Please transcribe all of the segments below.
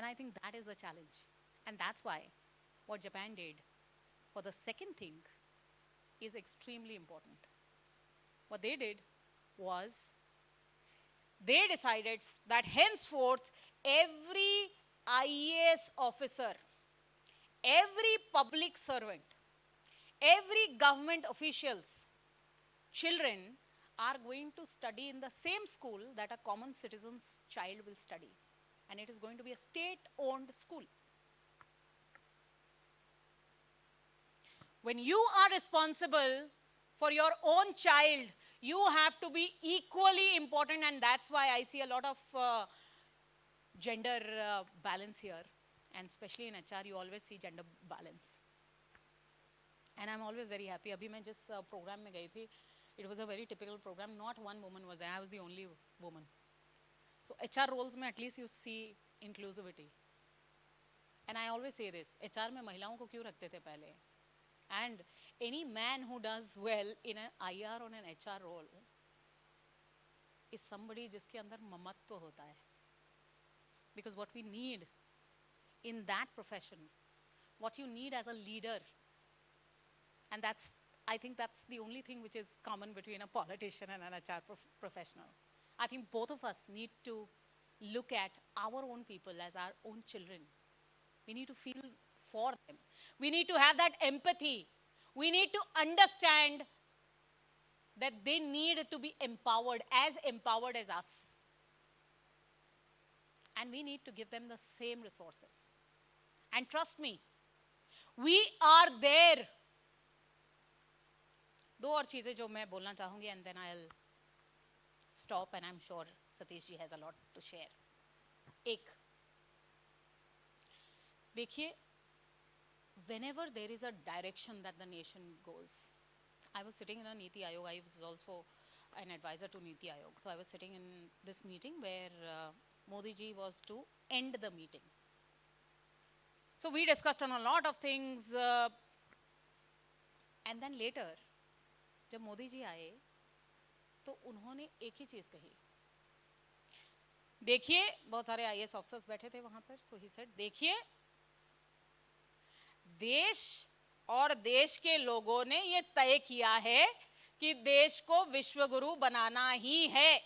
I think that is the challenge. And that's why what Japan did for the second thing is extremely important. What they did was they decided that henceforth every IAS officer, every public servant, every government officials, children are going to study in the same school that a common citizen's child will study. And it is going to be a state-owned school. When you are responsible for your own child, you have to be equally important, and that's why I see a lot of gender balance here, and especially in HR, you always see gender balance. And I'm always very happy. Abhi main jis program mein gayi thi, it was a very typical program. Not one woman was there. I was the only woman. So HR roles mein at least you see inclusivity. And I always say this, HR में महिलाओं को क्यों रखते थे पहले? And any man who does well in an IR or an HR role is somebody जिसके अंदर ममत्व होता है. Because what we need in that profession, what you need as a leader, and I think that's the only thing which is common between a politician and an HR professional. I think both of us need to look at our own people as our own children. We need to feel for them. We need to have that empathy. We need to understand that they need to be empowered as us. And we need to give them the same resources. And trust me, we are there. दो और चीज़ें जो मैं बोलना चाहूँगी, and then I'll stop, and I'm sure Satish ji has a lot to share. एक, देखिए, whenever there is a direction that the nation goes, I was sitting in a Niti Ayog, I was also an advisor to Niti Ayog, so I was sitting in this meeting where Modi ji was to end the meeting. So we discussed on a lot of things, and then later, जब मोदी जी आए, तो उन्होंने एक ही चीज़ कही. देखिए, बहुत सारे IAS officers बैठे थे वहाँ पर, so he said, देखिए, देश और देश के लोगों ने ये तय किया है कि देश को विश्वगुरु बनाना ही है.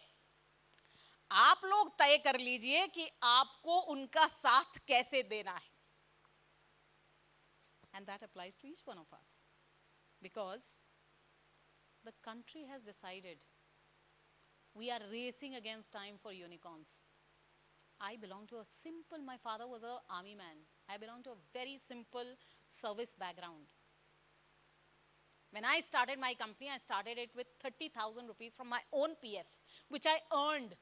आप लोग तय कर लीजिए कि आपको उनका साथ कैसे देना है. And that applies to each one of us, because the country has decided we are racing against time for unicorns. I belong to a simple, my father was an army man. I belong to a very simple service background. When I started my company, I started it with 30,000 rupees from my own PF, which I earned.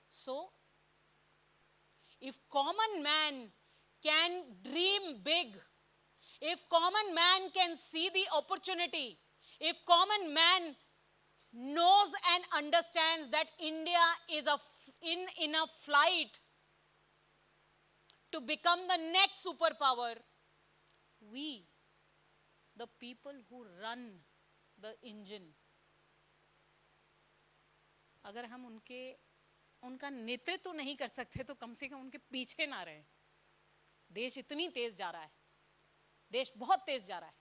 So, if common man can dream big, if common man can see the opportunity, if common man knows and understands that India is in a flight to become the next superpower, we, the people who run the engine, अगर हम उनका नेतृत्व नहीं कर सकते तो कम से कम उनके पीछे ना रहे. देश इतनी तेज जा रहा है, देश बहुत तेज जा रहा है.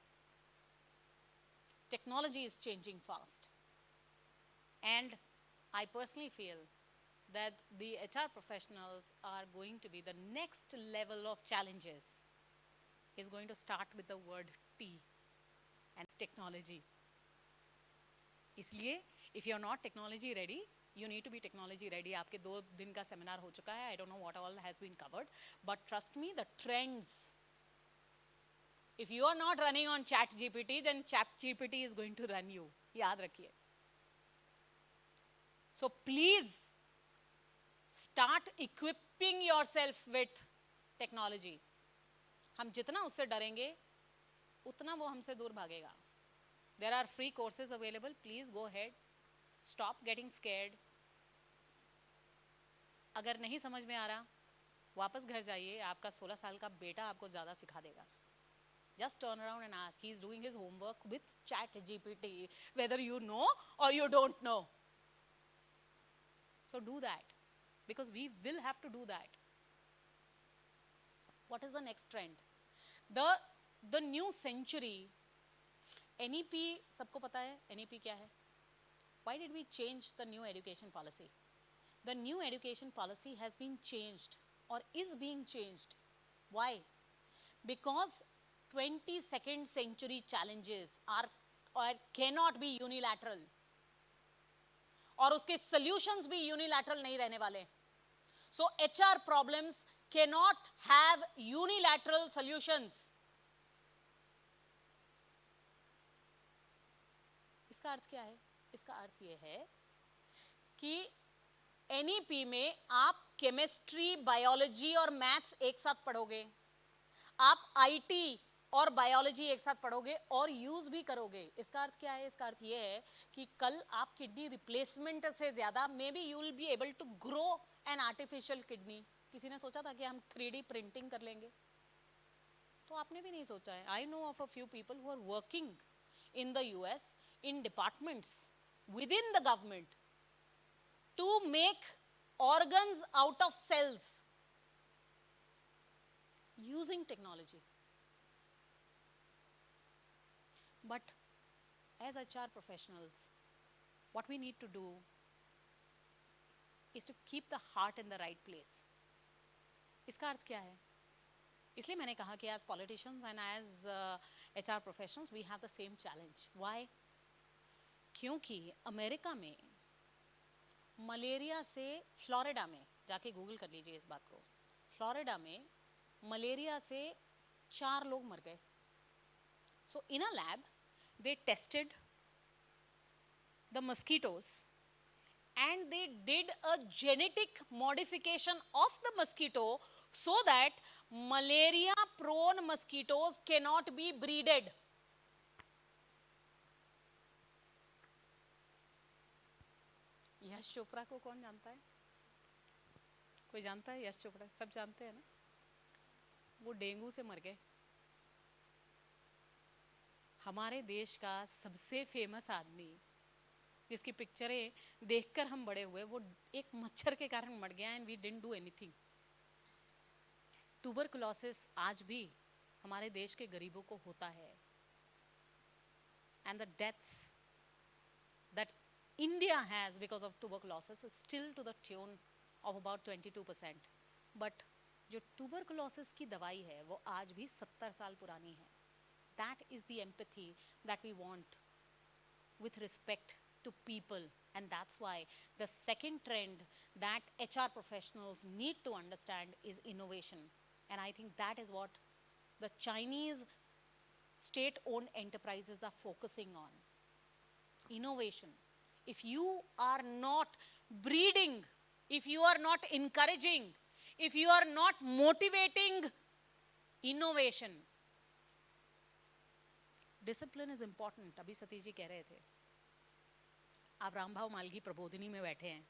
Technology is changing fast. And I personally feel that the HR professionals are going to be the next level of challenges is going to start with the word T, and it's technology. इसलिए, if you're not technology ready, you need to be technology ready. आपके 2 दिन का seminar हो चुका है. I don't know what all has been covered, but trust me, the trends. If you are not running on ChatGPT, then ChatGPT is going to run you. याद रखिए. So please start equipping yourself with technology. हम जितना उससे डरेंगे, उतना वो हमसे दूर भागेगा. There are free courses available. Please go ahead. Stop getting scared. अगर नहीं समझ में आ रहा, वापस घर जाइए. आपका 16 साल का बेटा आपको ज़्यादा सिखा देगा. Just turn around and ask. He's doing his homework with ChatGPT, whether you know or you don't know. So do that. because we will have to do that. What is the next trend? The new century. NEP सबको पता है NEP क्या है? Why did we change the new education policy? The new education policy has been changed or is being changed. Why? Because 22nd century challenges are or cannot be unilateral. और उसके solutions भी unilateral नहीं रहने वाले. So HR problems cannot have unilateral solutions. इसका अर्थ क्या है? इसका अर्थ ये है कि NEP में आप केमिस्ट्री, बायोलॉजी और मैथ्स एक साथ पढ़ोगे, आप IT और बायोलॉजी एक साथ पढ़ोगे और यूज भी करोगे. इसका अर्थ क्या है? इसका अर्थ ये है कि कल आप किडनी रिप्लेसमेंट से ज्यादा maybe you will be able to grow an artificial kidney. किसी ने सोचा था कि हम 3D प्रिंटिंग कर लेंगे? तो आपने भी नहीं सोचा है. I know of a few people who are working in the US in departments within the government to make organs out of cells using technology. But as HR professionals, what we need to do is to keep the heart in the right place. इसका अर्थ क्या है? इसलिए मैंने कहा कि as politicians and as HR professionals we have the same challenge. Why? क्योंकि America में malaria से, फ्लोरिडा में, जाके गूगल कर लीजिए इस बात को, फ्लोरिडा में मलेरिया से 4 लोग मर गए. So in a lab they tested the mosquitoes and they did a genetic modification of the mosquito so that malaria prone mosquitoes cannot be breeded. Yash Chopra को कौन जानता है? कोई जानता है? यश चोपड़ा सब जानते हैं ना. वो डेंगू से मर गए. हमारे देश का सबसे फेमस आदमी जिसकी पिक्चरें देखकर हम बड़े हुए, वो एक मच्छर के कारण मर गया and we didn't do anything. Tuberculosis आज भी हमारे देश के गरीबों को होता है. And the deaths that India has because of tuberculosis is still to the tune of about 22%. But जो tuberculosis की दवाई है वो आज भी 70 साल पुरानी है. That is the empathy that we want with respect to people, and that's why the second trend that HR professionals need to understand is innovation. And I think that is what the Chinese state-owned enterprises are focusing on. Innovation. If you are not breeding, if you are not encouraging, if you are not motivating innovation, discipline is important. अभी सतीश जी कह रहे थे, आप रामभाव मालगी प्रबोधिनी में बैठे हैं.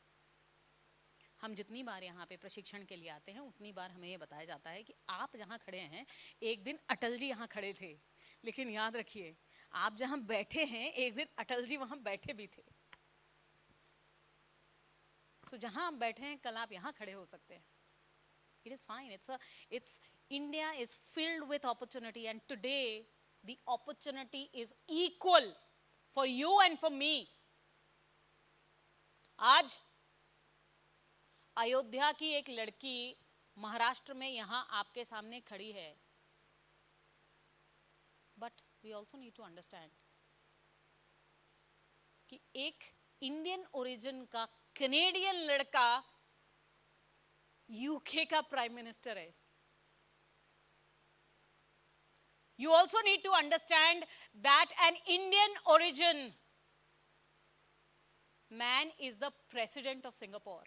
हम जितनी बार यहाँ पे प्रशिक्षण के लिए आते हैं उतनी बार हमें ये बताया जाता है कि आप जहाँ खड़े हैं, एक दिन अटल जी यहाँ खड़े थे, लेकिन याद रखिए आप जहाँ बैठे हैं एक दिन अटल जी वहाँ बैठे भी थे. So जहाँ आप बैठे हैं कल आप यहाँ खड़े हो सकते हैं. It is fine. It's India is filled with opportunity, and today the opportunity is equal for you and for me. आज अयोध्या की एक लड़की महाराष्ट्र में यहाँ आपके सामने खड़ी है. But we also need to understand कि एक इंडियन ओरिजिन का कैनेडियन लड़का यूके का प्राइम मिनिस्टर है. You also need to understand that an Indian origin man is the president of Singapore,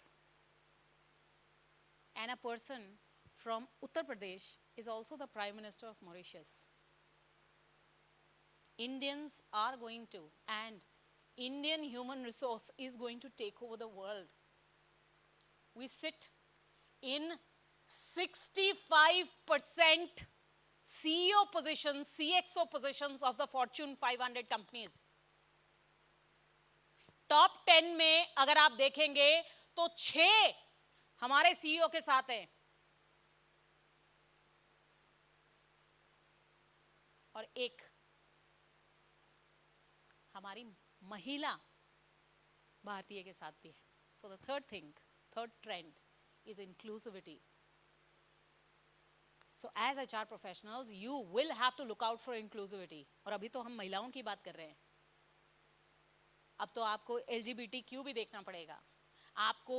and a person from Uttar Pradesh is also the prime minister of Mauritius. Indians are going to, and Indian human resource is going to take over the world. We sit in 65% CEO positions, CXO positions of the Fortune 500 companies. Top 10 में अगर आप देखेंगे तो 6 हमारे CEO के साथ है, और एक हमारी महिला भारतीय के साथ भी है. So the third thing, third trend is inclusivity. So as HR professionals, you will have to look out for inclusivity. और अभी तो हम महिलाओं की बात कर रहे हैं, अब तो आपको LGBTQ भी देखना पड़ेगा, आपको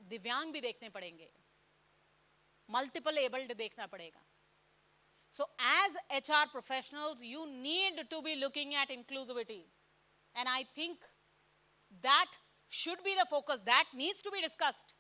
दिव्यांग भी देखने पड़ेंगे, मल्टीपल एबल्ड देखना पड़ेगा. So as HR professionals, you need to be looking at inclusivity. And I think that should be the focus, that needs to be discussed.